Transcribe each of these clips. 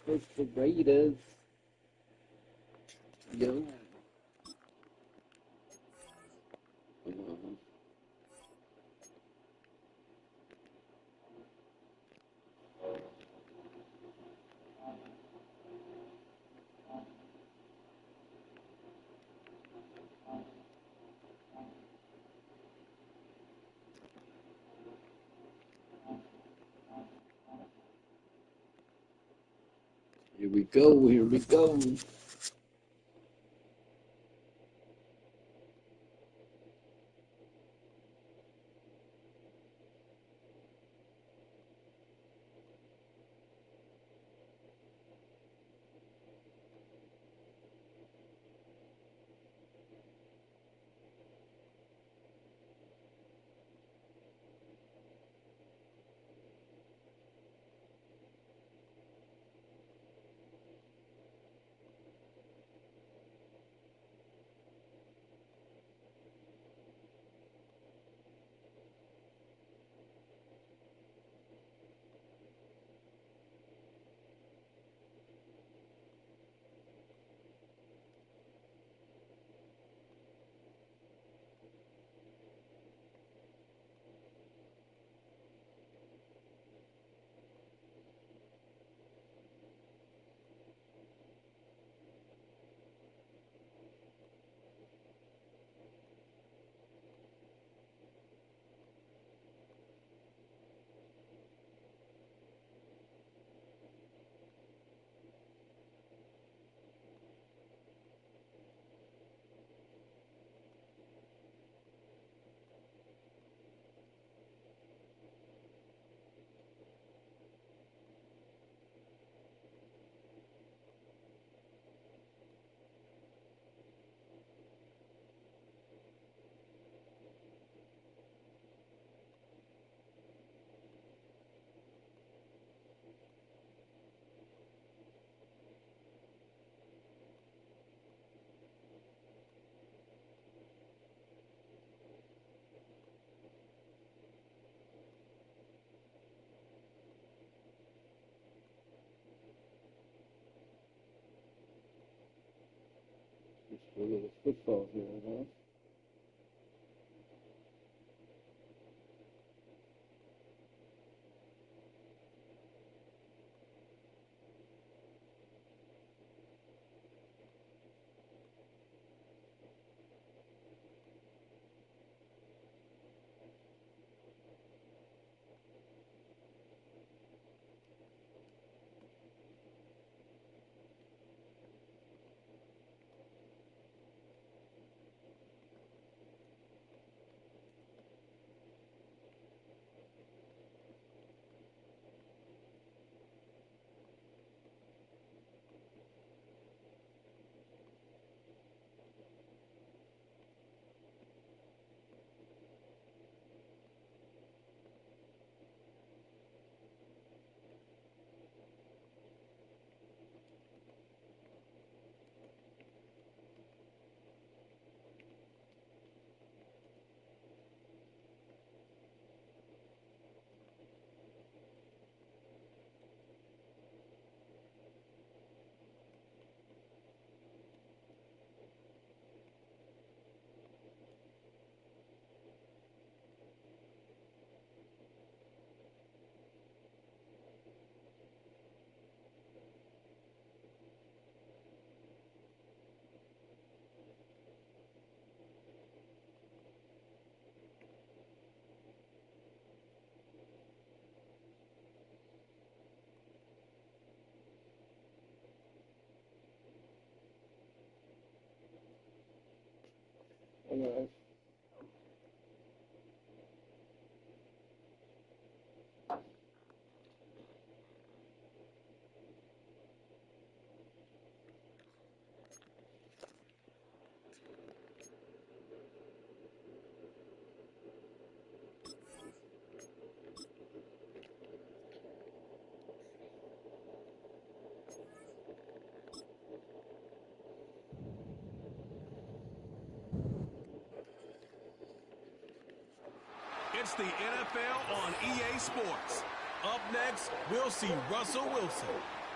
Versus the Raiders. Yo. Here we go, here we go. Just a little football here, huh? All It's the NFL on EA Sports. Up next, we'll see Russell Wilson.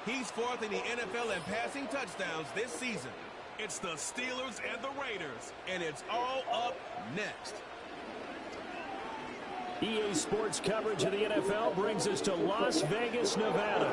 He's fourth in the NFL in passing touchdowns this season. It's the Steelers and the Raiders, and it's all up next. EA Sports coverage of the NFL brings us to Las Vegas, Nevada.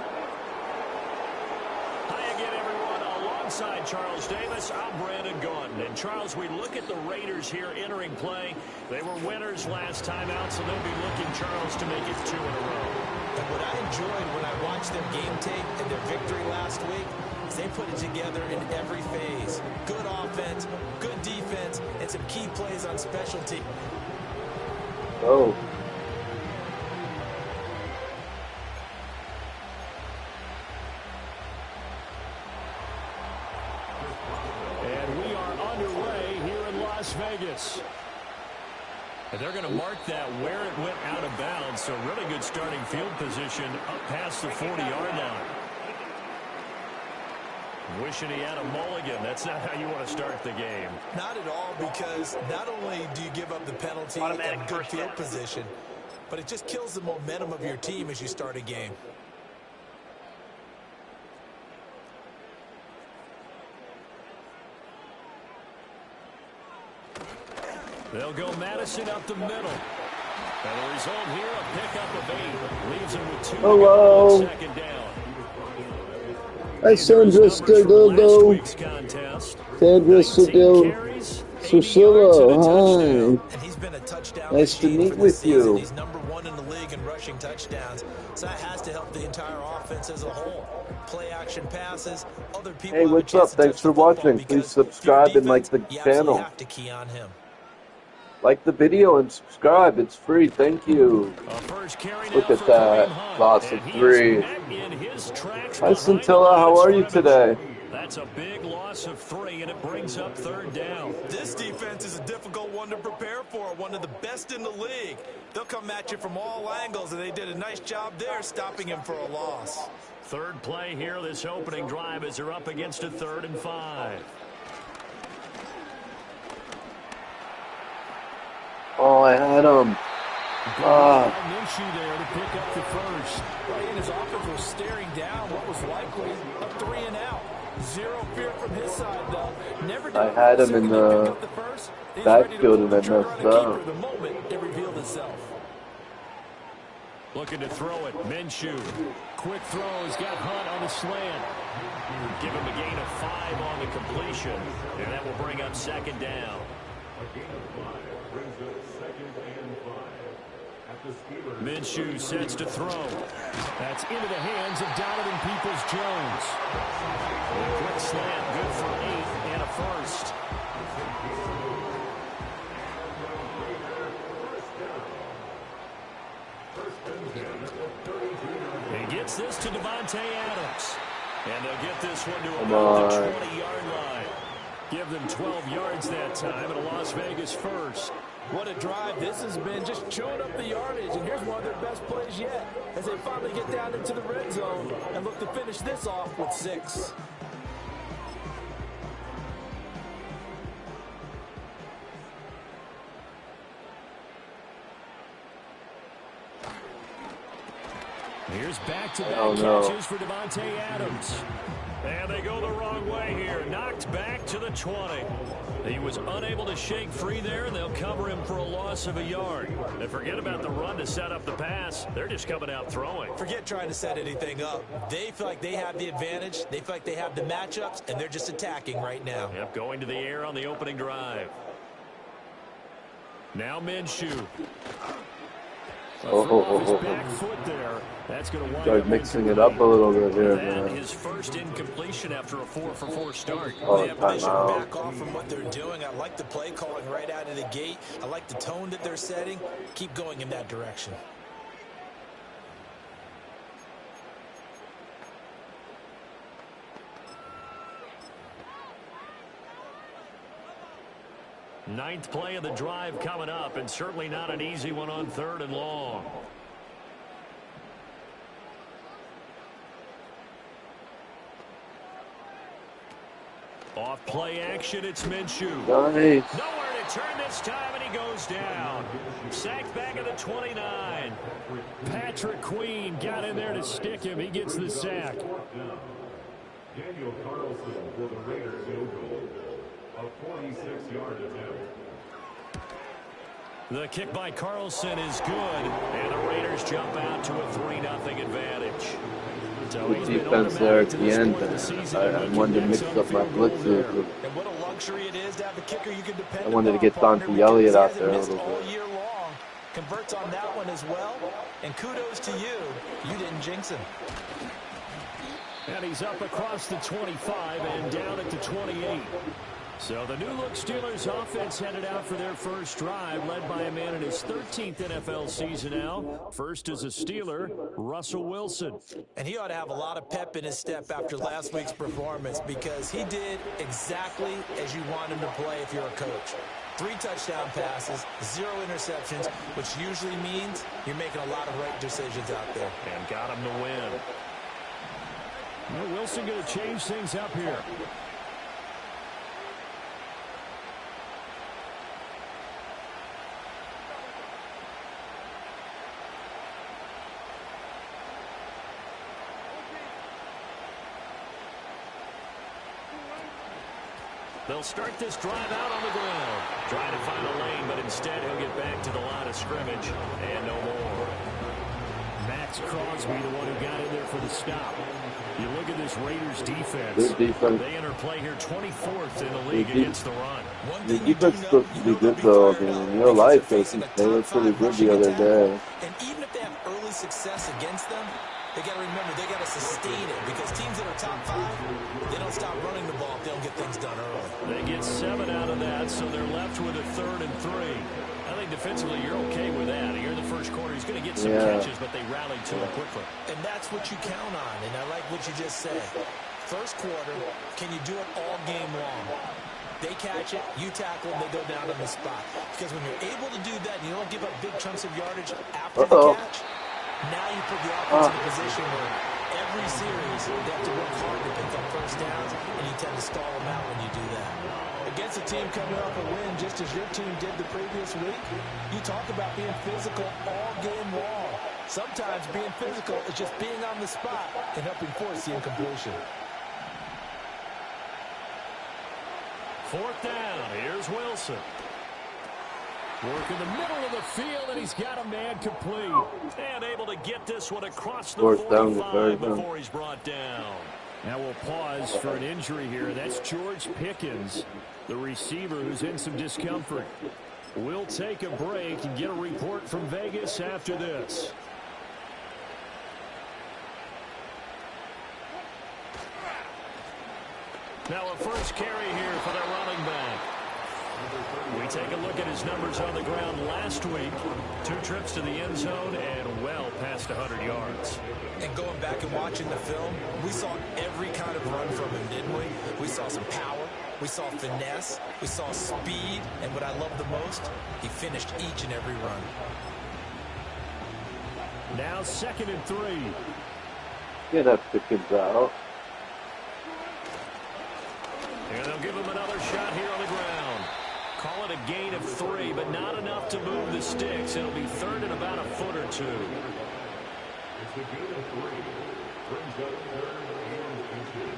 Hi again, everyone. Alongside Charles Davis, I'm Brandon Gaudin. And Charles, we look at the Raiders here entering play. They were winners last time out, so they'll be looking, Charles, to make it 2 in a row. And what I enjoyed when I watched their game tape and their victory last week is they put it together in every phase. Good offense, good defense, and some key plays on special teams. Oh. And we are underway here in Las Vegas. And they're going to mark that where it went out of bounds. So really good starting field position up past the 40-yard line. Wishing he had a mulligan. That's not how you want to start the game. Not at all, because not only do you give up the penalty and good field position, but it just kills the momentum of your team as you start a game. They'll go Madison up the middle. And the result here, a pickup of 8. Leaves him with 2 Hello. on second down. Hi, Sandra Stildo. Sandra Stildo. Susilo, hi. And he's been a touchdown Nice to meet with season. you. He's #1 in the league in rushing touchdowns. So that has to help the entire offense as a whole. Play action passes. Other people Hey, what's up? Thanks for watching. Please subscribe and like the channel. Have to key on him. Like the video and subscribe. It's free. Thank you. Look at that. Loss of 3. Hi, Scintilla. How are you today? That's a big loss of 3, and it brings up 3rd down. This defense is a difficult one to prepare for. One of the best in the league. They'll come at you from all angles, and they did a nice job there stopping him for a loss. 3rd play here, this opening drive, as they're up against a 3rd and 5. Oh, I had him. Minshew there to pick up the first. Right, and his offense was staring down what was likely a 3 and out. Zero fear from his side, though. Never I had him in the backfield and I messed up. The moment it revealed itself. Looking to throw it. Minshew. Quick throw. He's got Hunt on the slant. Give him a gain of 5 on the completion. And that will bring up 2nd down. Minshew sets to throw. That's into the hands of Donovan Peoples-Jones. A quick slant, good for 8 and a first. He gets this to Davante Adams. And they'll get this one to about the 20-yard line. Give them 12 yards that time and a Las Vegas first. What a drive this has been, just chewing up the yardage, and here's one of their best plays yet as they finally get down into the red zone and look to finish this off with 6. Here's back-to-back catches for Davante Adams. And they go the wrong way here. Knocked back to the 20. He was unable to shake free there, and they'll cover him for a loss of a yard. And forget about the run to set up the pass. They're just coming out throwing. Forget trying to set anything up. They feel like they have the advantage. They feel like they have the matchups, and they're just attacking right now. Yep, going to the air on the opening drive. Now Minshew. Back foot there. That's going to Start mixing it up a little bit here, man. His first incompletion after a 4-for-4 start. Oh, They should timeout. back off from what they're doing. I like the play calling right out of the gate. I like the tone that they're setting. Keep going in that direction. Ninth play of the drive coming up, and certainly not an easy one on 3rd and long. Off play action, it's Minshew. Nice. Nowhere to return this time, and he goes down. Sacked back at the 29. Patrick Queen got in there to stick him. He gets the sack. Daniel Carlson for the Raiders field goal. A 46-yard attempt. The kick by Carlson is good, and the Raiders jump out to a 3-0 advantage. So the defense there at the end. I wanted to mix up my blitzes. And what a luxury it is to have a kicker you can depend I wanted to get partner, Dante Elliott out because there he a hasn't little missed bit. all year long. Converts on that one as well. And kudos to you. You didn't jinx him. And he's up across the 25 and down at the 28. So the new-look Steelers offense headed out for their first drive, led by a man in his 13th NFL season now. First as a Steeler, Russell Wilson. And he ought to have a lot of pep in his step after last week's performance, because he did exactly as you want him to play if you're a coach. 3 touchdown passes, 0 interceptions, which usually means you're making a lot of right decisions out there. And got him to win. Well, Wilson going to change things up here. They'll start this drive out on the ground. Trying to find a lane, but instead he'll get back to the line of scrimmage and no more. Max Crosby, the one who got in there for the stop. You look at this Raiders defense. Good defense. They enter play here 24th in the league against the run. The defense looks to be good, though. I mean, in real life, they look pretty good the other day. And even if they have early success against them, they got to remember they got to sustain it, because teams that are top 5, they don't stop running the ball if they don't get things done early. They get 7 out of that, so they're left with a 3rd and 3. I think defensively you're okay with that. Here in the first quarter, he's going to get some catches, but they rallied to him quickly. And that's what you count on, and I like what you just said. First quarter, can you do it all game long? They catch it, you tackle them, they go down on the spot. Because when you're able to do that and you don't give up big chunks of yardage after the catch, now you put the offense in a position where every series they have to work hard to pick up first downs, and you tend to stall them out when you do that. Against a team coming off a win, just as your team did the previous week, you talk about being physical all game long. Sometimes being physical is just being on the spot and helping force the incompletion. 4th down. Here's Wilson. Work in the middle of the field, and he's got a man complete. And able to get this one across the 45 before he's brought down. Now we'll pause for an injury here. That's George Pickens, the receiver who's in some discomfort. We'll take a break and get a report from Vegas after this. Now a first carry here for their running back. We take a look at his numbers on the ground last week. 2 trips to the end zone and well past 100 yards. And going back and watching the film, we saw every kind of run from him, didn't we? We saw some power, we saw finesse, we saw speed, and what I love the most, he finished each and every run. Now 2nd and 3. Get up, Pickens out. And they'll give him another shot here on the ground. Call it a gain of 3, but not enough to move the sticks. It'll be 3rd and about a foot or 2. It's a gain of 3. Brings up 3rd and 2.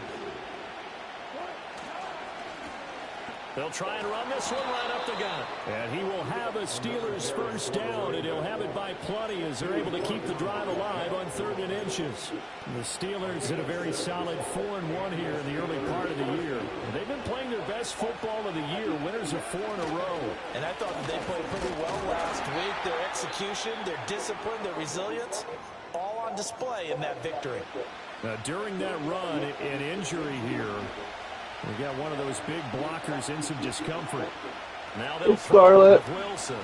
They'll try and run this one right up the gut. And he will have a Steelers first down, and he'll have it by plenty as they're able to keep the drive alive on 3rd and inches. The Steelers hit a very solid 4-1 here in the early part of the year. They've been playing their best football of the year, winners of 4 in a row. And I thought that they played pretty well last week. Their execution, their discipline, their resilience, all on display in that victory. During that run, an injury here. We got one of those big blockers in some discomfort. Now they'll Scarlett. Wilson.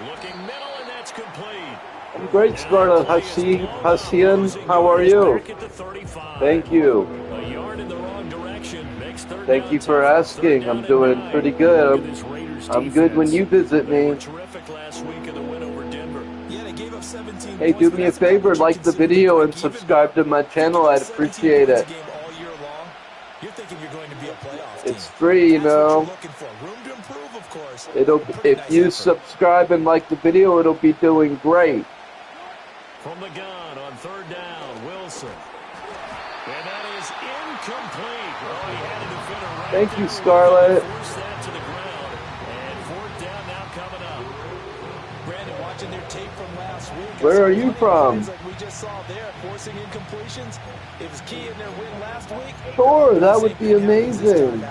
Looking middle, and that's complete. I'm great, Scarlett. Hassian, how are you? Thank you. A yard in the wrong direction makes 3rd Thank you for asking. I'm doing pretty good. I'm good when you visit me. Terrific last week in the win over Denver. Yeah, they gave up 17 Hey, do me a favor, like the video and subscribe to my channel. I'd appreciate it. You're thinking you're going to be a playoff team. It's free, you know. Looking for room to numbers. If you subscribe and like the video, it'll be doing great. From the gun on third down, Wilson. And that is incomplete. Oh, he had a defender right. Thank you, Scarlett. Force that to the ground. And fourth down now coming up. Brandon, watching their tape from last week. Where are you from? Like we just saw there, forcing incompletions. It was key in their win last week. Sure, that would be amazing.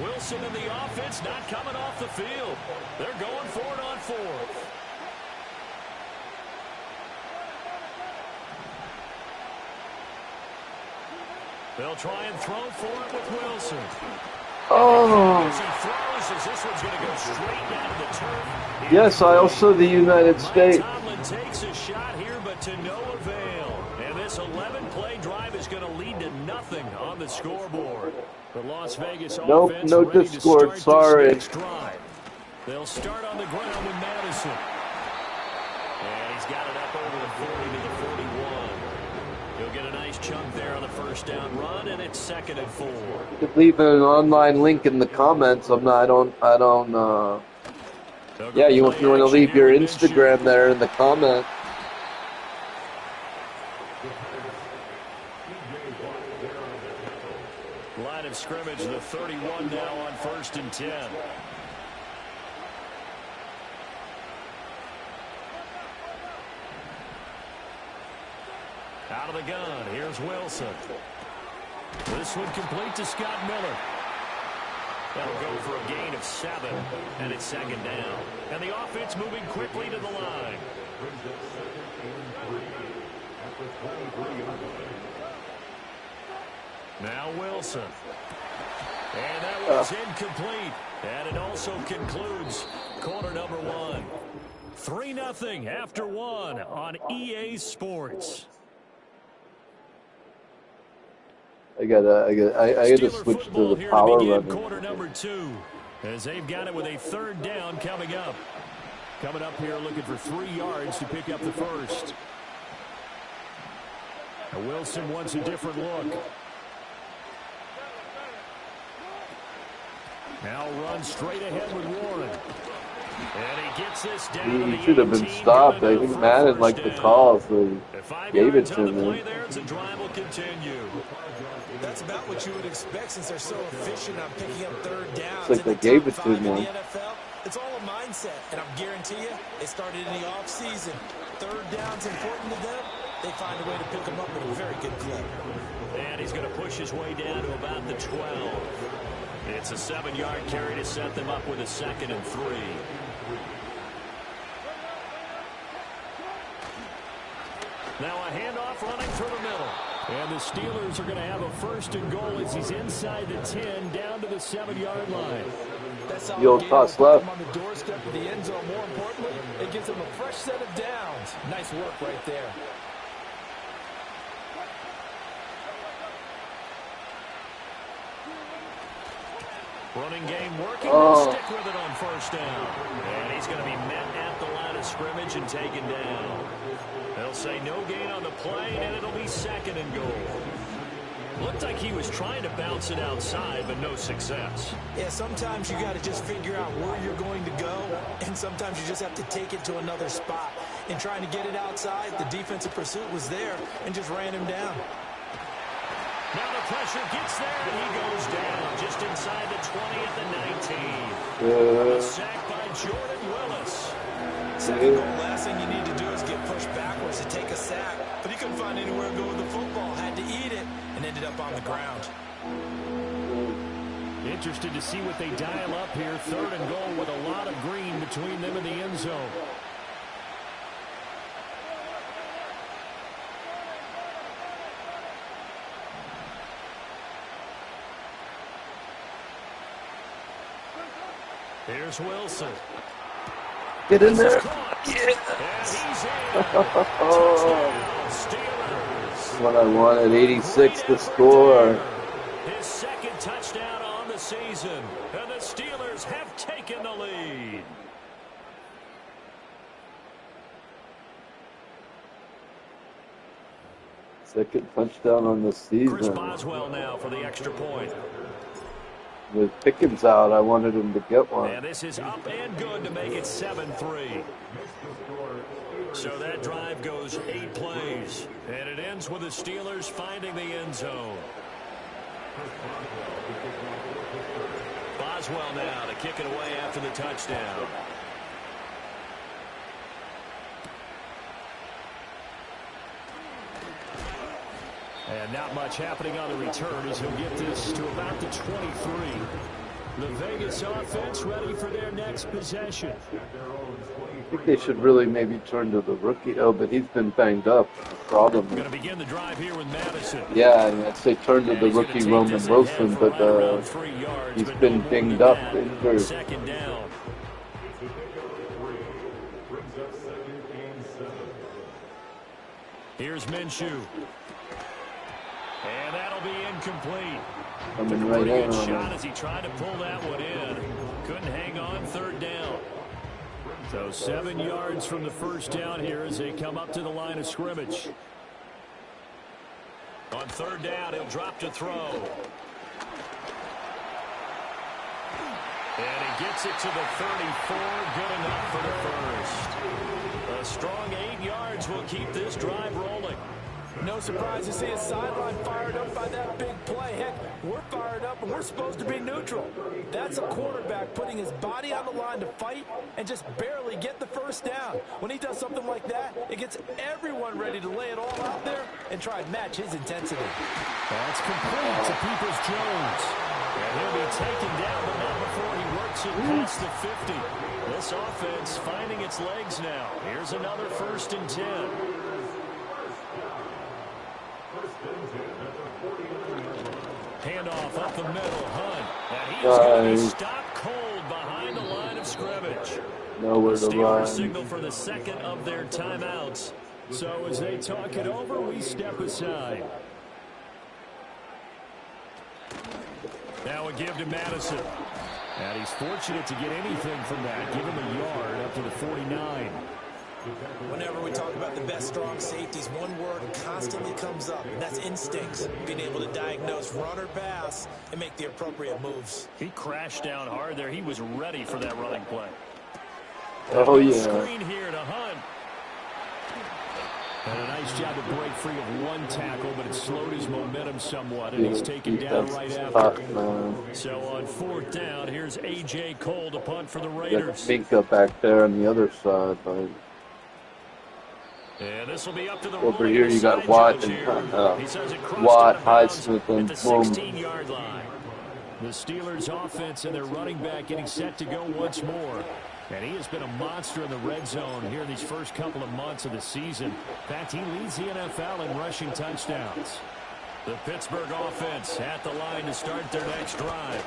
Wilson and the offense not coming off the field. They're going for it on fourth. They'll try and throw for it with Wilson. Oh. As he throws, as this one's going to go straight down to the turf. Yes, I also the United States. Tomlin takes a shot here, but to no avail. And this 11-play drive is going to lead to nothing on the scoreboard. The Las Vegas offense no ready Discord, to start sorry. this next drive. They'll start on the ground with Madison. And he's got it up over the 40 to the 41. He'll get a nice chunk there on the first down run, and it's 2nd and 4. You could leave an online link in the comments. Yeah, you want to leave your Instagram there in the comment. Line of scrimmage, the 31 now on 1st and 10. Out of the gun, here's Wilson. This one complete to Scott Miller. That'll go for a gain of 7, and it's 2nd down. And the offense moving quickly to the line. Now Wilson. And that was incomplete. And it also concludes quarter number 1. 3-0 after 1 on EA Sports. I gotta switch to the power running. Quarter number 2, as they've got it with a 3rd down coming up. Coming up here looking for 3 yards to pick up the first. And Wilson wants a different look. Now run straight ahead with Warren. And he gets this down. He should have been stopped. I think Madden liked the call, so he gave it to him. The drive will continue. That's about what you would expect since they're so efficient on picking up 3rd downs. It's like they gave it to him. It's all a mindset, and I guarantee you, it started in the offseason. 3rd down's important to them. They find a way to pick them up at a very good clip. And he's going to push his way down to about the 12. It's a 7-yard carry to set them up with a 2nd and 3. Now a handoff running through the middle. And the Steelers are going to have a 1st and goal as he's inside the 10 down to the 7-yard line. That's the old toss left. On the doorstep of the end zone. More importantly, it gives them a fresh set of downs. Nice work right there. Running game working. They'll stick with it on 1st down. And he's going to be met at the line of scrimmage and taken down. They'll say no gain on the play, and it'll be 2nd and goal. Looked like he was trying to bounce it outside, but no success. Yeah, sometimes you got to just figure out where you're going to go, and sometimes you just have to take it to another spot. In trying to get it outside, the defensive pursuit was there and just ran him down. Now the pressure gets there, and he goes down just inside the 20 at the 19. A sack by Jordan Willis. Second goal, last thing you need to do is get pushed backwards to take a sack. But he couldn't find anywhere to go with the football, had to eat it, and ended up on the ground. Interested to see what they dial up here. 3rd and goal with a lot of green between them and the end zone. Here's Wilson. Get in there. What I wanted, 86 to score. His 2nd touchdown on the season, and the Steelers have taken the lead. Second touchdown on the season. Chris Boswell now for the extra point. With Pickens out, I wanted him to get one. And this is up and good to make it 7-3. So that drive goes 8 plays. And it ends with the Steelers finding the end zone. Boswell now to kick it away after the touchdown. And not much happening on the return as he'll get this to about the 23. The Vegas offense ready for their next possession. I think they should really maybe turn to the rookie. Oh, but he's been banged up. Problem. Going to begin the drive here with Madison. Yeah, I'd say turn to the rookie Roman Wilson, but he's been dinged up, injured. Second down. Here's Minshew. And that'll be incomplete. Took a pretty good shot as he tried to pull that one in. Couldn't hang on, third down. So 7 yards from the first down here as they come up to the line of scrimmage. On third down, he'll drop to throw. And he gets it to the 34. Good enough for the first. A strong 8 yards will keep this drive rolling. No surprise to see his sideline fired up by that big play. Heck, we're fired up and we're supposed to be neutral. That's a quarterback putting his body on the line to fight and just barely get the first down. When he does something like that, it gets everyone ready to lay it all out there and try and match his intensity. That's complete to Peoples-Jones. And he'll be taken down, but not before he works it past the 50. This offense finding its legs now. Here's another 1st and 10. Handoff up the middle, Hunt. And he's going to be stopped cold behind the line of scrimmage. Nowhere to run. Steelers signal for the second of their timeouts. So as they talk it over, we step aside. Now a give to Madison. And he's fortunate to get anything from that. Give him a yard up to the 49. Whenever we talk about the best strong safeties, one word constantly comes up, and that's instincts. Being able to diagnose run or pass and make the appropriate moves. He crashed down hard there. He was ready for that running play. Oh, yeah. Screen here to Hunt. And a nice job to break free of one tackle, but it slowed his momentum somewhat, and he's taken down right after. So on 4th down, here's A.J. Cole to punt for the Raiders. Minka back there on the other side, but and this will be up to the over here you got Watt and Watt, Highsmith, and boom. 16-yard line. The Steelers offense and their running back getting set to go once more. And he has been a monster in the red zone here in these first couple of months of the season. In fact, he leads the NFL in rushing touchdowns. The Pittsburgh offense at the line to start their next drive.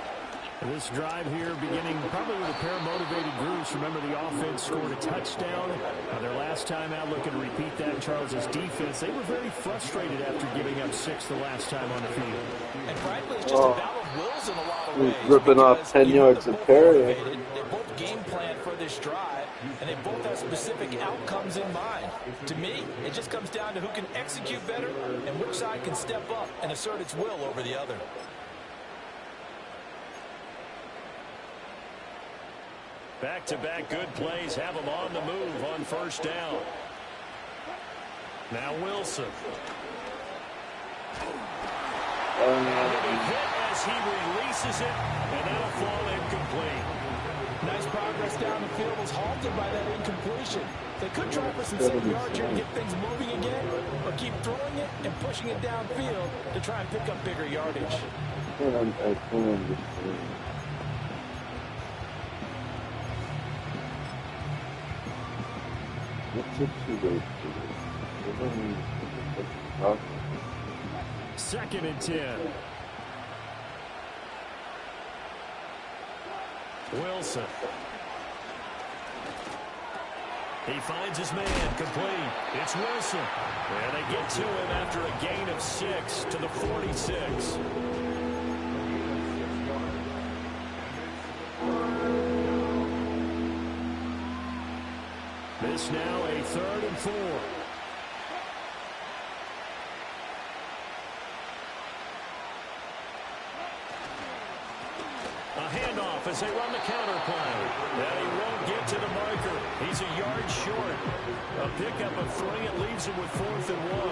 This drive here beginning probably with a pair of motivated groups. Remember, the offense scored a touchdown. Their last time out, looking to repeat that, Charles's defense. They were very frustrated after giving up 6 the last time on the field. And frankly, it's just a battle of wills in a lot of ways. Ripping off 10 yards of carry. They both game plan for this drive, and they both have specific outcomes in mind. To me, it just comes down to who can execute better and which side can step up and assert its will over the other. Back-to-back good plays have them on the move on 1st down. Now Wilson. And he'll be hit as he releases it, and that'll fall incomplete. Nice progress down the field was halted by that incompletion. They could try for some 7 yards here to get things moving again, or keep throwing it and pushing it downfield to try and pick up bigger yardage. I can't understand. What's it too late for this? 2nd and 10. Wilson. He finds his man, complete. It's Wilson. And they get to him after a gain of 6 to the 46. This now a 3rd and 4. handoff as they run the counter play. And he won't get to the marker. He's a yard short. A pickup of 3. It leaves him with 4th and 1.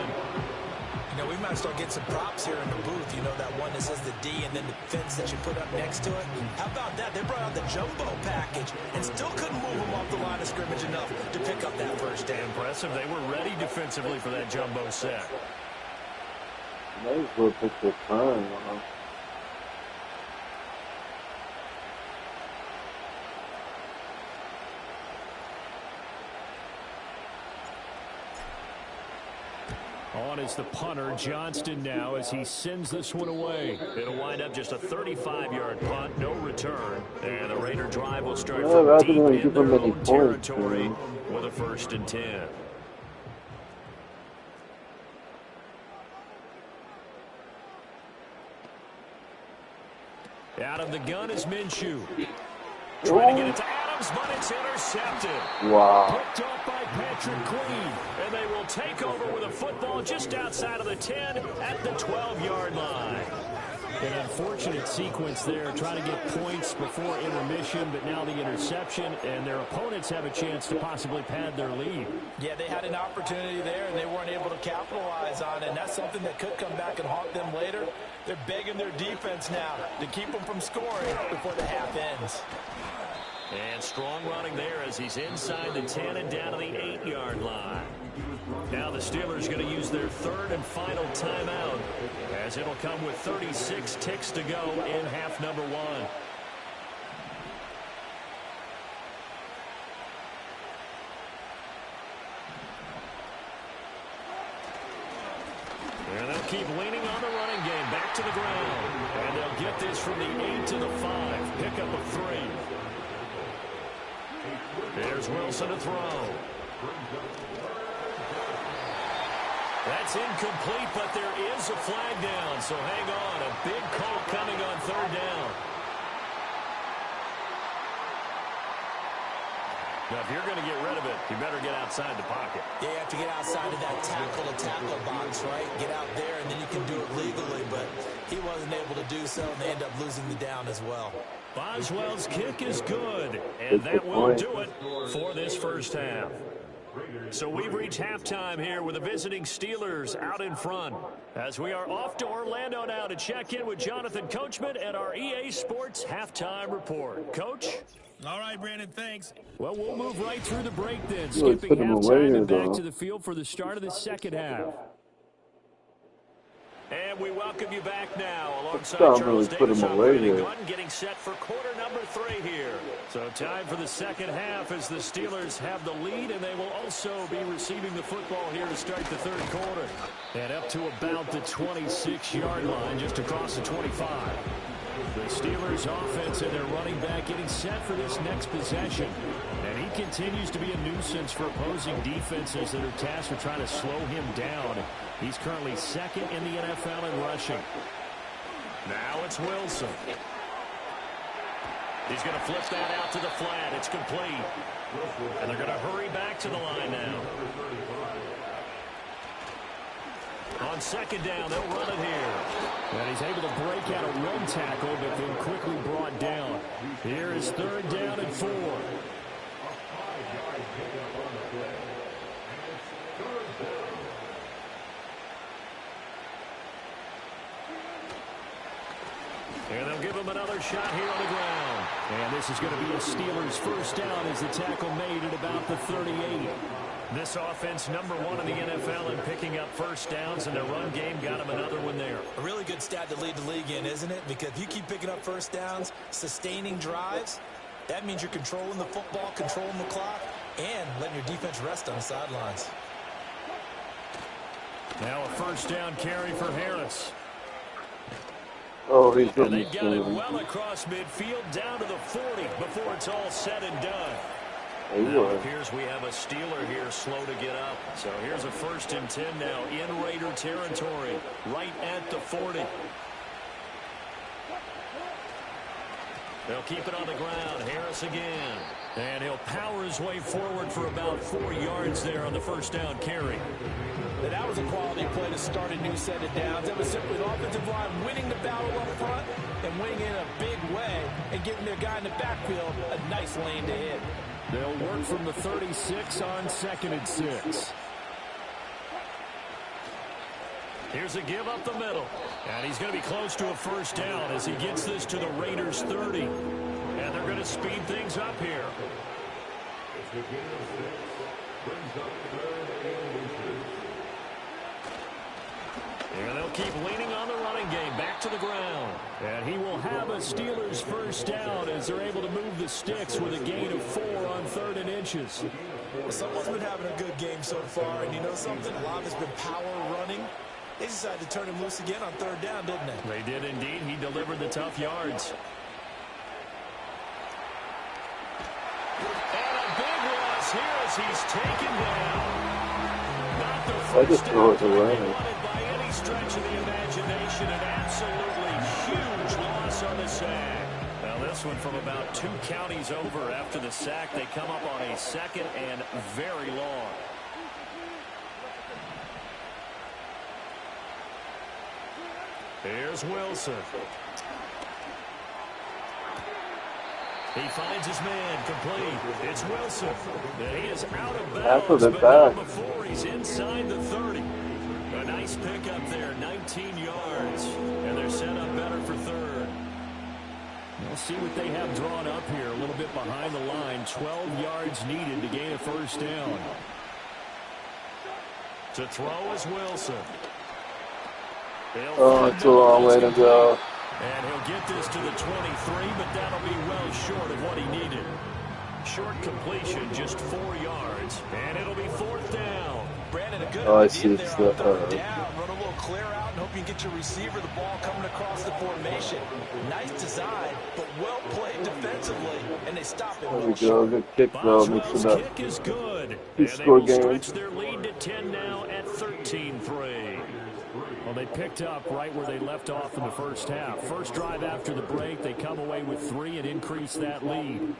You know, we might start getting some props here in the booth. You know, that one that says the D and then the fence that you put up next to it. How about that? They brought out the jumbo package and still couldn't move him off the line of scrimmage enough to pick up that first down. Impressive. They were ready defensively for that jumbo sack. Might as well pick the time. On is the punter, Johnston, now as he sends this one away. It'll wind up just a 35-yard punt, no return. And the Raider drive will start from deep in their own territory with a 1st and 10. Out of the gun is Minshew. Trying to get it to Adams, but it's intercepted. Wow. Picked off by Patrick Queen. And they will take over with a football just outside of the 10 at the 12-yard line. An unfortunate sequence there, trying to get points before intermission, but now the interception, and their opponents have a chance to possibly pad their lead. Yeah, they had an opportunity there, and they weren't able to capitalize on it, and that's something that could come back and haunt them later. They're begging their defense now to keep them from scoring before the half ends. And strong running there as he's inside the 10 and down to the 8-yard line. Now the Steelers going to use their 3rd and final timeout, as it'll come with 36 ticks to go in half number 1. And they'll keep leaning on the running game, back to the ground. And they'll get this from the 8 to the 5, pickup of 3. There's Wilson to throw. That's incomplete, but there is a flag down, so hang on. A big call coming on 3rd down. Now, if you're going to get rid of it, you better get outside the pocket. Yeah, you have to get outside of that tackle-to-tackle box, right? Get out there, and then you can do it legally, but he wasn't able to do so, and they end up losing the down as well. Boswell's kick is good, and that will do it for this first half. So we've reached halftime here with the visiting Steelers out in front, as we are off to Orlando now to check in with Jonathan Coachman at our EA Sports Halftime Report. Coach? All right, Brandon, thanks. Well, we'll move right through the break then, skipping halftime and back to the field for the start of the second half. And we welcome you back now alongside Charles Davis operating gun, getting set for quarter number 3 here. So time for the second half as the Steelers have the lead, and they will also be receiving the football here to start the 3rd quarter. And up to about the 26-yard line, just across the 25. The Steelers offense and their running back getting set for this next possession. And he continues to be a nuisance for opposing defenses that are tasked with trying to slow him down. He's currently 2nd in the NFL in rushing. Now it's Wilson. He's going to flip that out to the flat. It's complete. And they're going to hurry back to the line now. On 2nd down, they'll run it here. And he's able to break out a run tackle, but then quickly brought down. Here is 3rd down and 4. And they'll give him another shot here on the ground. And this is going to be a Steelers first down as the tackle made at about the 38. This offense #1 in the NFL in picking up first downs, and their run game got him another one there. A really good stat to lead the league in, isn't it? Because if you keep picking up first downs, sustaining drives, that means you're controlling the football, controlling the clock, and letting your defense rest on the sidelines. Now a first down carry for Harris. Oh, he's and they got it well across midfield down to the 40 before it's all said and done. Now it appears we have a Steeler here slow to get up. So here's a 1st and 10 now in Raider territory, right at the 40. They'll keep it on the ground. Harris again. And he'll power his way forward for about 4 yards there on the first down carry. And that was a quality play to start a new set of downs. That was simply the offensive line winning the battle up front and winning in a big way and giving their guy in the backfield a nice lane to hit. They'll work from the 36 on 2nd and 6. Here's a give up the middle. And he's going to be close to a first down as he gets this to the Raiders 30. And they're going to speed things up here. It's the gain of 6. Brings up 3rd and inches. And they'll keep leaning on the running game back to the ground. And he will have a Steelers first down as they're able to move the sticks with a gain of 4 on 3rd and inches. Well, someone's been having a good game so far, and you know something? A lot of it's been power running. They decided to turn him loose again on 3rd down, didn't they? They did indeed. He delivered the tough yards. And a big loss here as he's taken down. Not the first down by any stretch of the imagination. An absolutely huge loss on the sack. Well, this one from about 2 counties over after the sack. They come up on a 2nd and very long. Here's Wilson. He finds his man complete. It's Wilson. And he is out of bounds, but not before he's inside the 30. A nice pickup there, 19 yards. And they're set up better for 3rd. We'll see what they have drawn up here. A little bit behind the line. 12 yards needed to gain a first down. To throw is Wilson. Oh, it's a long way to go. And he'll get this to the 23, but that'll be well short of what he needed. Short completion, just 4 yards, and it'll be 4th down. Brandon, a good idea there on 3rd down. Run a little clear out and hope you can get your receiver the ball coming across the formation. Nice design, but well played defensively, and they stop it. There we go. Good kick, though. Mix it up. Kick is good. Two-score game. Stretch their lead to 10 now at 13-3. Well, they picked up right where they left off in the first half. First drive after the break, they come away with 3 and increase that lead.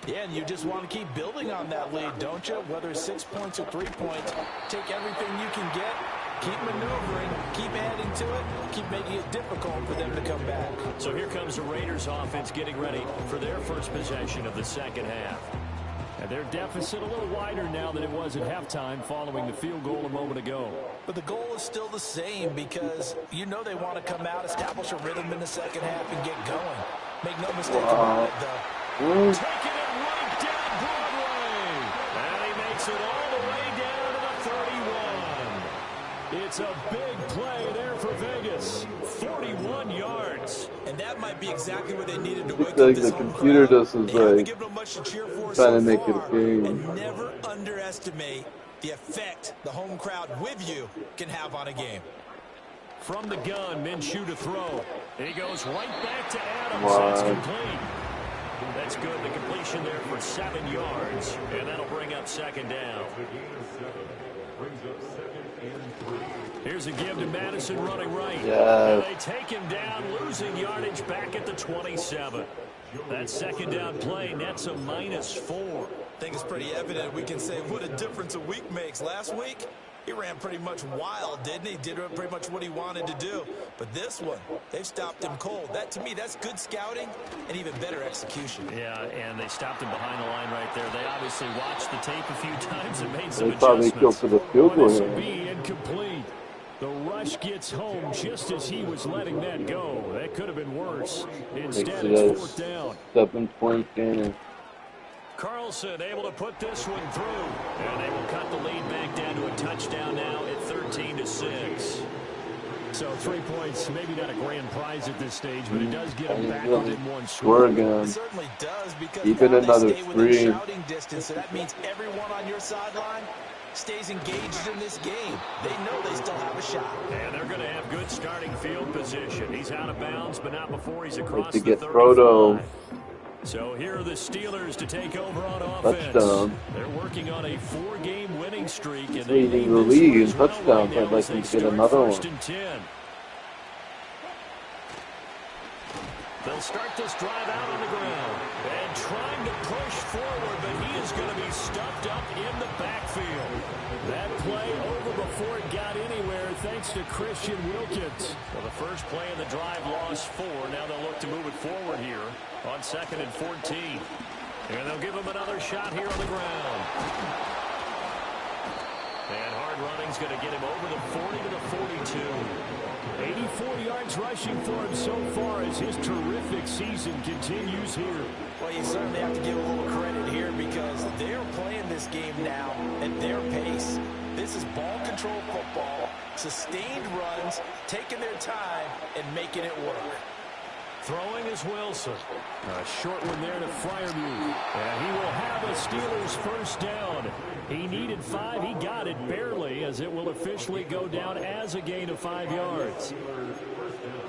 Yeah, and you just want to keep building on that lead, don't you? Whether it's 6 points or 3 points, take everything you can get, keep maneuvering, keep adding to it, keep making it difficult for them to come back. So here comes the Raiders offense getting ready for their first possession of the second half. And their deficit a little wider now than it was at halftime following the field goal a moment ago. But the goal is still the same because you know they want to come out, establish a rhythm in the second half, and get going. Make no mistake about it, though. Taking it right down Broadway. And he makes it all the way down to the 31. It's a big play there for Vegas. 41 yards. And that might be exactly what they needed to wake up this the computer doesn't like trying to make it a game. And never underestimate the effect the home crowd with you can have on a game. From the gun, Minshew to throw. He goes right back to Adams. That's complete. That's good. The completion there for 7 yards. And that'll bring up second down. Here's a give to Madison running right. And they take him down, losing yardage back at the 27. That second down play nets a -4. I think it's pretty evident we can say what a difference a week makes. Last week, he ran pretty much wild, didn't he? Did pretty much what he wanted to do. But this one, they've stopped him cold. That, to me, that's good scouting and even better execution. Yeah, and they stopped him behind the line right there. They obviously watched the tape a few times and made some adjustments. They probably killed for the field goal. This will be incomplete. The rush gets home just as he was letting that go. That could have been worse. Instead, it's 4th down. 7-point game. Carlson able to put this one through. And they will cut the lead back down to a touchdown now at 13-6. So 3 points, maybe not a grand prize at this stage, but it does get them back within one score. Again. It certainly does because even another 3. Shouting distance, so that means everyone on your sideline stays engaged in this game. They know they still have a shot. And they're going to have good starting field position. He's out of bounds, but not before he's across the 35. Frodo. So here are the Steelers to take over on offense. Touchdown. They're working on a 4-game winning streak. And leading the league in touchdowns. I'd like to get another one. They'll start this drive out on the ground. And trying to push forward, but he is going to be stuffed up in the backfield. That play over before it got anywhere thanks to Christian Wilkins. Well, the first play of the drive lost 4. Now they'll look to move it forward here on 2nd and 14. And they'll give him another shot here on the ground. And hard running's going to get him over the 40 to the 42. 84 yards rushing for him so far as his terrific season continues here. Well, you certainly have to give a little credit here because they're playing this game now at their pace. This is ball control football, sustained runs, taking their time, and making it work. Throwing is Wilson. A short one there to Fryermuth. And he will have a Steelers first down. He needed 5. He got it barely as it will officially go down as a gain of 5 yards.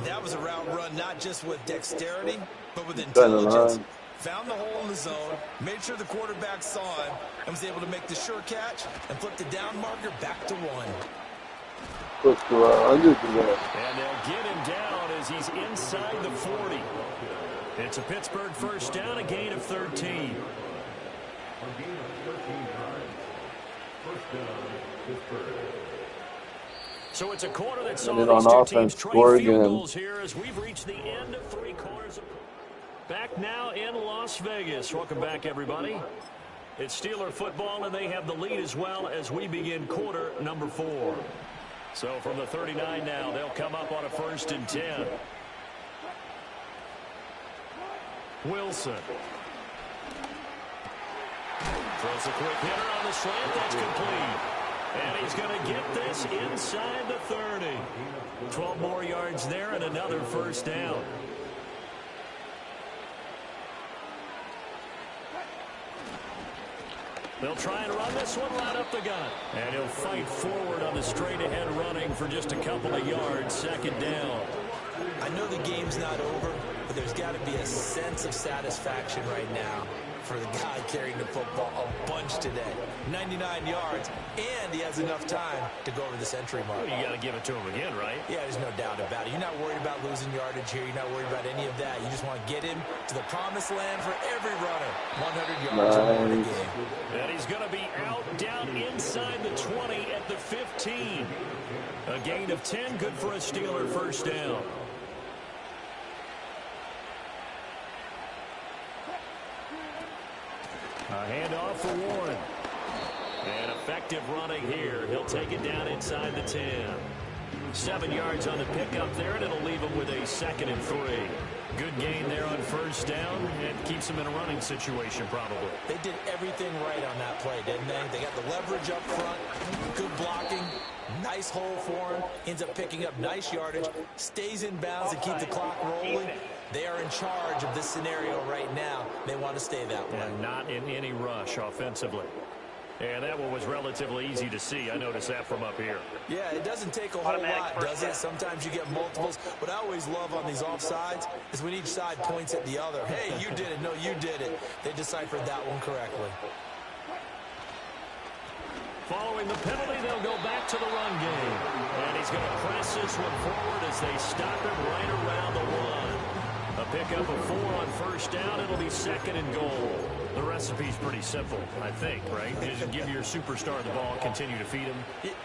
That was a route run not just with dexterity, but with intelligence. Found the hole in the zone, made sure the quarterback saw him, and was able to make the sure catch and flip the down marker back to 1. And they'll get him down as he's inside the 40. It's a Pittsburgh first down, a gain of 13. So it's a quarter that saw these two teams trade field goals here as we've reached the end of 3 quarters. Back now in Las Vegas. Welcome back, everybody. It's Steeler football, and they have the lead as well as we begin quarter number 4. So from the 39 now, they'll come up on a 1st and 10. Wilson. Throws a quick hitter on the slant. That's complete. And he's going to get this inside the 30. 12 more yards there and another first down. They'll try and run this one right up the gut. And he'll fight forward on the straight-ahead running for just a couple of yards. 2nd down. I know the game's not over, but there's got to be a sense of satisfaction right now for the guy carrying the football a bunch today. 99 yards, and he has enough time to go over the century mark. Well, you got to give it to him again, right? Yeah, there's no doubt about it. You're not worried about losing yardage here. You're not worried about any of that. You just want to get him to the promised land for every runner. 100 yards or more in a game. And he's going to be out down inside the 20 at the 15. A gain of 10, good for a Steeler first down. A handoff for Warren. And effective running here. He'll take it down inside the 10. 7 yards on the pickup there, and it'll leave him with a 2nd and 3. Good gain there on first down, and keeps him in a running situation probably. They did everything right on that play, didn't they? They got the leverage up front, good blocking, nice hole for him, ends up picking up nice yardage, stays in bounds to keep the clock rolling. They are in charge of this scenario right now. They want to stay that way. And not in any rush offensively. And that one was relatively easy to see. I noticed that from up here. Yeah, it doesn't take a whole lot, does it? Sometimes you get multiples. What I always love on these offsides is when each side points at the other. Hey, you did it. No, you did it. They deciphered that one correctly. Following the penalty, they'll go back to the run game. And he's going to press this one forward as they stop him right around the 1. A pickup of 4 on first down. It'll be 2nd and goal. The recipe's pretty simple, I think, right? Just give your superstar the ball, continue to feed him.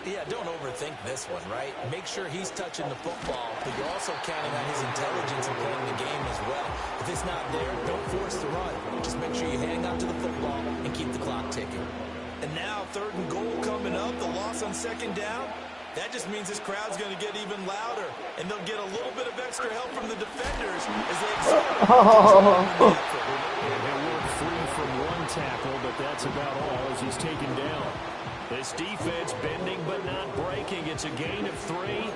Yeah, don't overthink this one, right? Make sure he's touching the football, but you're also counting on his intelligence in playing the game as well. If it's not there, don't force the run. Just make sure you hang on to the football and keep the clock ticking. And now 3rd and goal coming up. The loss on 2nd down. That just means this crowd's going to get even louder, and they'll get a little bit of extra help from the defenders as they accelerate. He'll work free from 1 tackle, but that's about all as he's taken down. This defense bending but not breaking. It's a gain of 3.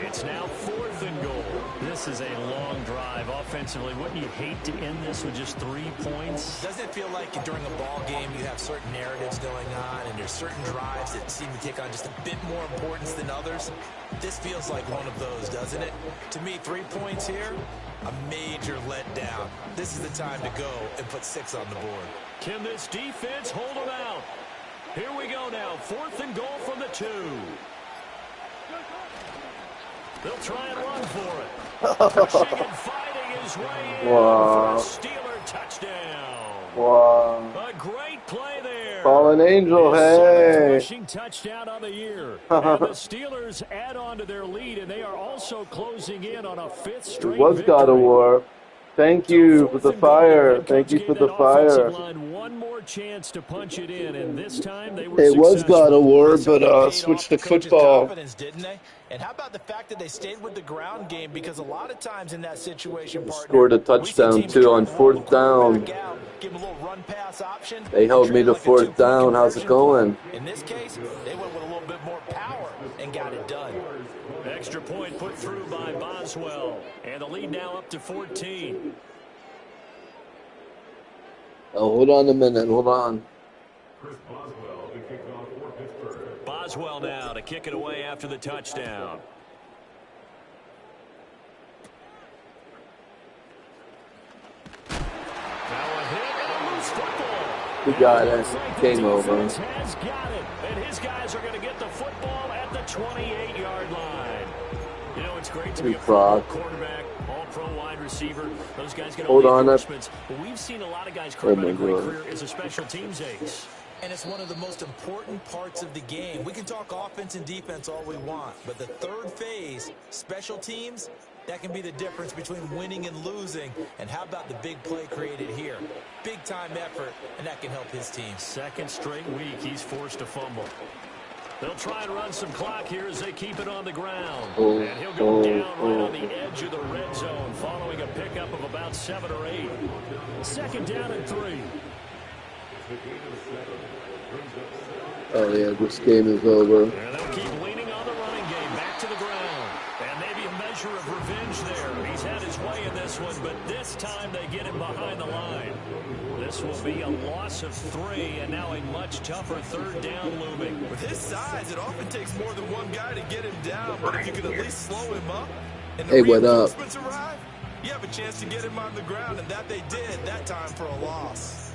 It's now 4th and goal. This is a long drive offensively. Wouldn't you hate to end this with just 3 points? Doesn't it feel like during a ball game you have certain narratives going on and there's certain drives that seem to take on just a bit more importance than others? This feels like one of those, doesn't it? To me, 3 points here, a major letdown. This is the time to go and put 6 on the board. Can this defense hold them out? Here we go now. 4th and goal from the 2. They'll try and run for it. Pushing and fighting is his way in Wow. for a Steeler touchdown. Wow. A great play there. Fallen angel, His seventh hey. rushing touchdown of the year. And the Steelers add on to their lead, and they are also closing in on a fifth straight It was victory. God of War. Thank you for the fire. Thank you for the fire. One more chance to punch it in, and this time they were It was successful. God of War, but switched to football. Didn't they? And how about the fact that they stayed with the ground game? Because a lot of times in that situation, partner, Scored a touchdown too on 4th down. Give them a little run pass option. They held me to 4th down. How's it going? In this case, they went with a little bit more power and got it done. Extra point put through by Boswell, and the lead now up to 14. Oh, hold on a minute. Hold on. Chris Boswell to kick off for Pittsburgh. Boswell now to kick it away after the touchdown. Now a hit and a loose football. We got it. Game over. Has got it, and his guys are going to get the football at the 28-yard line. You know, it's great to be a quarterback, all-pro wide receiver. Those guys get all the endorsements. But we've seen a lot of guys carve out a great career as a special teams ace. And it's one of the most important parts of the game. We can talk offense and defense all we want, but the third phase, special teams, that can be the difference between winning and losing. And how about the big play created here? Big-time effort, and that can help his team. Second straight week, he's forced to fumble. They'll try and run some clock here as they keep it on the ground. And he'll go down right on the edge of the red zone following a pickup of about 7 or 8. Second down and 3. Oh, yeah, this game is over. And they'll keep leaning on the running game, back to the ground. And maybe a measure of revenge there. He's had his way in this one, but this time they get him behind the line. This will be a loss of 3, and now a much tougher third down looming. With his size, it often takes more than one guy to get him down, but if you can at least slow him up and hey, what up? Arrive, you have a chance to get him on the ground, and that they did that time for a loss.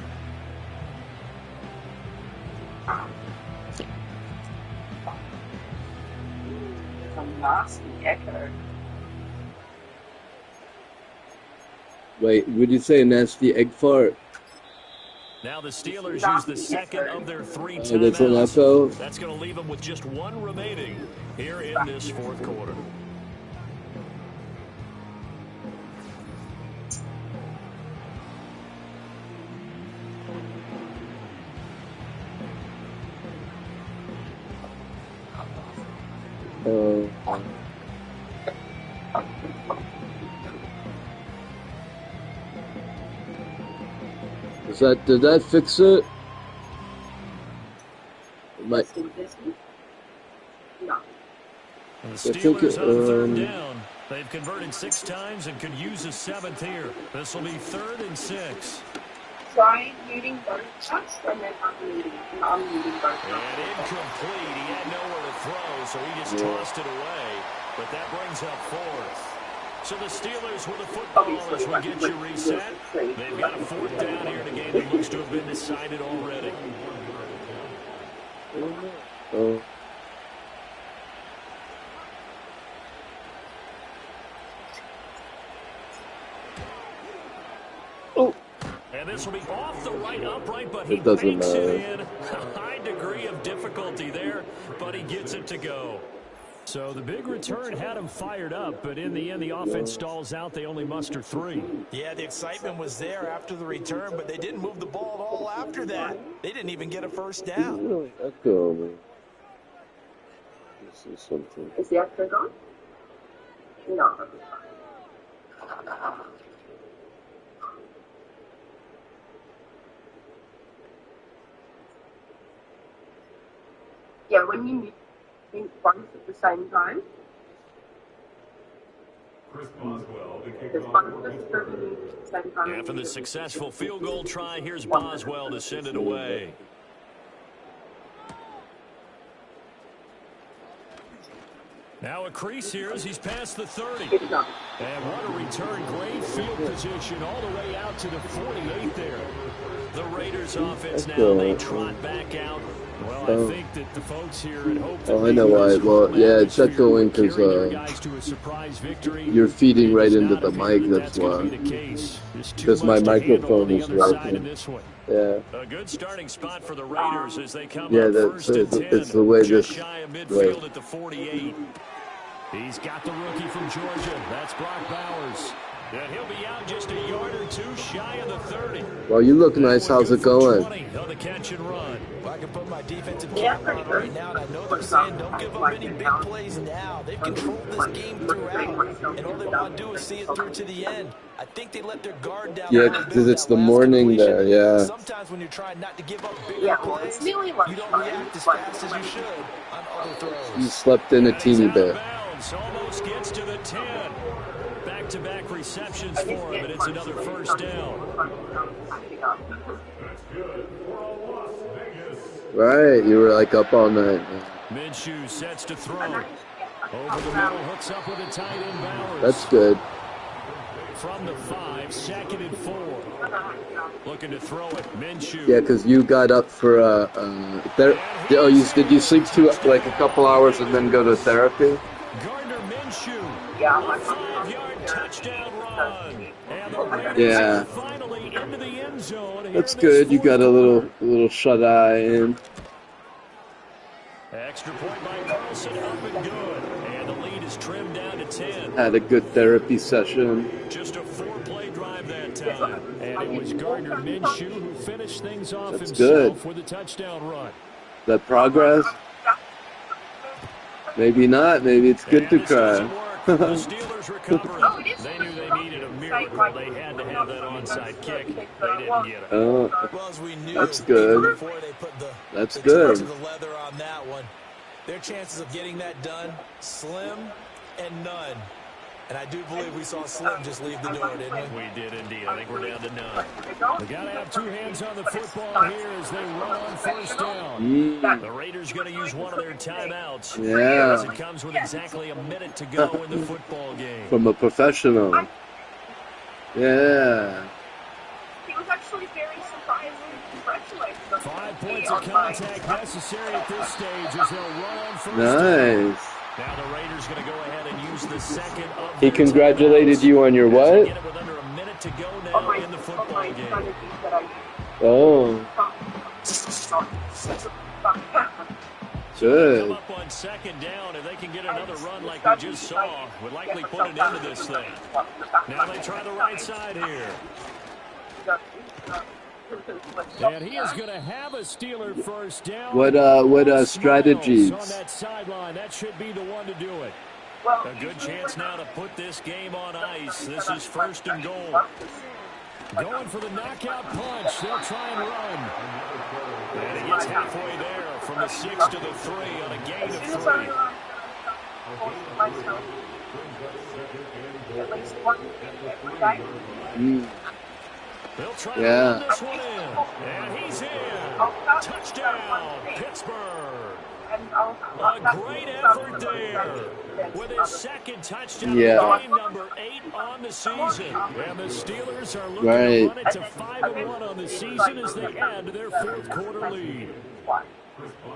Wait, would you say nasty egg fart? Now the Steelers use the second of their 3 timeouts. That's an echo? That's going to leave them with just 1 remaining here in this fourth quarter. Did that fix it? The Steelers on third down. They've converted 6 times and could use a 7th here. This will be 3rd and 6. Try muting both shots and then unmuting both shots. And incomplete. He had nowhere to throw, so he just tossed it away. But that brings up 4th. So the Steelers with the football as we get you reset. They've got a 4th down here in a game that looks to have been decided already. And this will be off the right upright, but he banks it in. A high degree of difficulty there, but he gets it to go. So the big return had him fired up, but in the end, the offense stalls out. They only muster 3. Yeah, the excitement was there after the return, but they didn't move the ball at all after that. They didn't even get a first down. Really echo me. This is something. Is the echo gone? No. Yeah, when you mute both at the same time. Chris Boswell to kick There's off both for of us Pittsburgh. at the same time. After the successful field goal try, here's Boswell to send it away. Now a crease here as he's past the 30. And what a return. Great field position all the way out to the 48 there. The Raiders offense now, they trot back out. Well, Oh. I think that the folks here at Hope Oh, I know why. Well, yeah, it's echoing because you're feeding right into the mic. That's why. Because my microphone is right here. Yeah. A good starting spot for the Raiders as they come Yeah, up that's first and 10. it's the way just this. shy of midfield Right. at the 48. He's got the rookie from Georgia. That's Brock Bowers. And he'll be out just a yard or two shy of the 30. Well, you look nice. How's it going? On the catch and run. Well, I can put my defensive cap on right now, and I know they're saying don't give up any big plays now. They've controlled this game throughout, and all they want to do is see it through to the end. I think they let their guard down. Yeah, because it's the morning there. Yeah. Sometimes when you're trying not to give up bigger plays, you don't react as fast as you should on other throws. You slept in a teeny bit. Almost gets to the 10. Back-to-back receptions for him, and it's another first down. Right, you were like up all night. Minshew sets to throw. Over the middle, hooks up with a tight end Bowers. That's good. From the 5, 2nd and 4. Looking to throw it, Minshew. Yeah, because you got up for did you sleep like a couple hours and then go to therapy? Gardner Minshew. A 5-yard touchdown run. And the Raiders Yeah. finally into the end zone. That's good. You got a little shut eye in. Extra point by Carlson, up and good. And the lead is trimmed down to 10. Had a good therapy session. Just a 4-play drive that time. And it was Gardner Minshew who finished things off That's himself good. with a touchdown run. That progress? Maybe not. Maybe it's good to cry. The Steelers recovering. They knew they needed a miracle. They had to have that onside kick. They didn't get it. Oh, Well, as we knew, that's good. before they put That's the good. touch of the leather on that one, their chances of getting that done, slim and none. And I do believe we saw Slim just leave the door, didn't we? We did indeed. I think we're down to none. They got to have two hands on the football here as they run on first down. The Raiders going to use one of their timeouts. Yeah. As it comes with exactly a minute to go in the football game. From a professional. Yeah. He was actually very surprised and congratulated them. 5 points of contact necessary at this stage as they'll run on first Nice. down. Now the Raiders going to go ahead and use the second of He congratulated you on your what? Get it with under a minute to go now in the football game. Oh. Good. Come up on second down, if they can get another run like we just saw, would likely put an end to this thing. Now they try the right side here. And he is going to have a Steeler first down. What strategies? On that sideline, that should be the one to do it. A good chance now to put this game on ice. This is first and goal. Going for the knockout punch. They'll try and run. And he gets halfway there from the 6 to the 3 on a gain of 3. They'll try to run this one in. And he's in. Touchdown, Pittsburgh. A great effort there. With his second touchdown, game number 8 on the season. And the Steelers are looking to run it to 5-1 on the season as they add to their fourth quarter lead.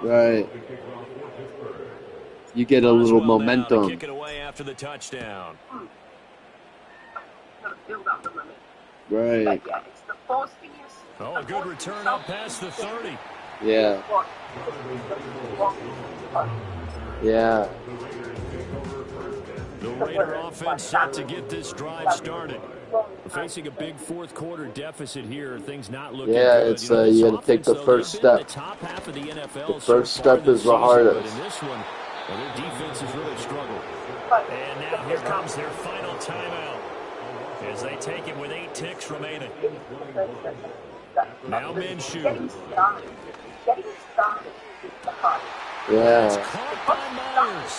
Right. You get a little momentum. Kick it away after the touchdown. Right. Oh, a good return up past the 30. Yeah. Yeah. The Raider offense set to get this drive started. Facing a big fourth quarter deficit here, things not looking good. It's you got to take the first step. The first step is the hardest. In this one, their defense has really struggled. And now here comes their final timeout as they take it with 8 ticks remaining. Now Minshew. Yeah. It's caught by Myers.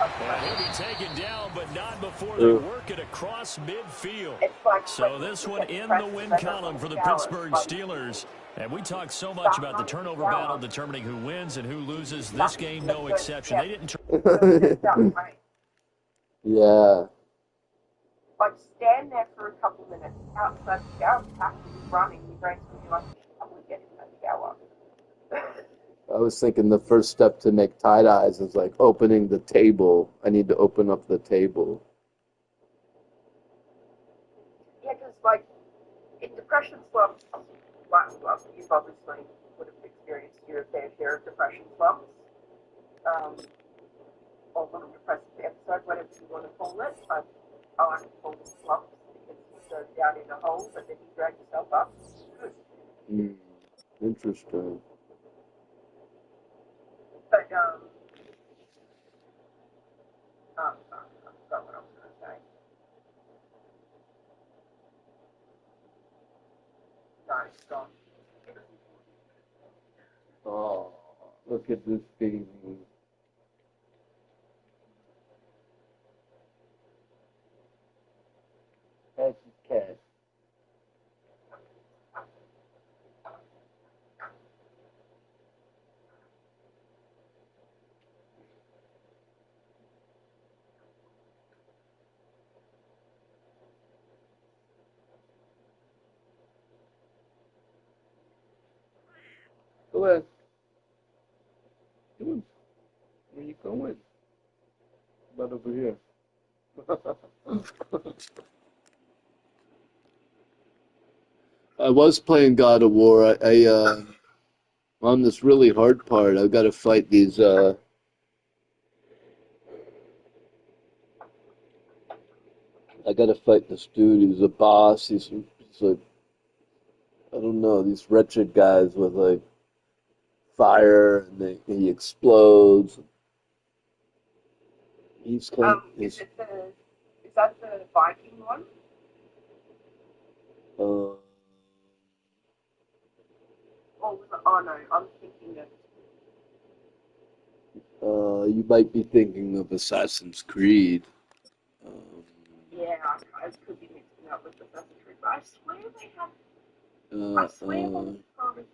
And he'll be taken down, but not before they work it across midfield. So this one in the win column for the Pittsburgh Steelers. And we talk so much about the turnover battle determining who wins and who loses. This game, no exception. They didn't Yeah. Like, stand there for a couple minutes outside the shower, practice running. Your brain's going to be like, I'm going to get in the shower. I was thinking the first step to make tie-dyes is like opening the table. I need to open up the table. Yeah, because like in depression slumps, well, you've obviously would have experienced your fair share of depression slumps, or one of depressive episode, whatever you want to call it. I like to call them slumps because you go down in a hole, but then you drag yourself up. Good. Interesting. But I forgot what I was going to say. No, it's gone. Oh, look at this baby. That's a cat. Go ahead. Come on. Where you going? About over here. I was playing God of War. On this really hard part, I've got to fight these. I got to fight this dude. He's a boss. He's like, I don't know, these wretched guys with like fire, and he explodes. He's kind. Is that the Viking one? Uh, Oh no, I'm thinking of. you might be thinking of Assassin's Creed. Um, Yeah, I could be mixing up with the Assassin's Creed, but I swear they have. uh, I swear uh, they have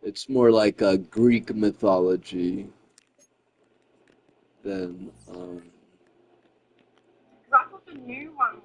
it's more like a Greek mythology than. Because I thought the new one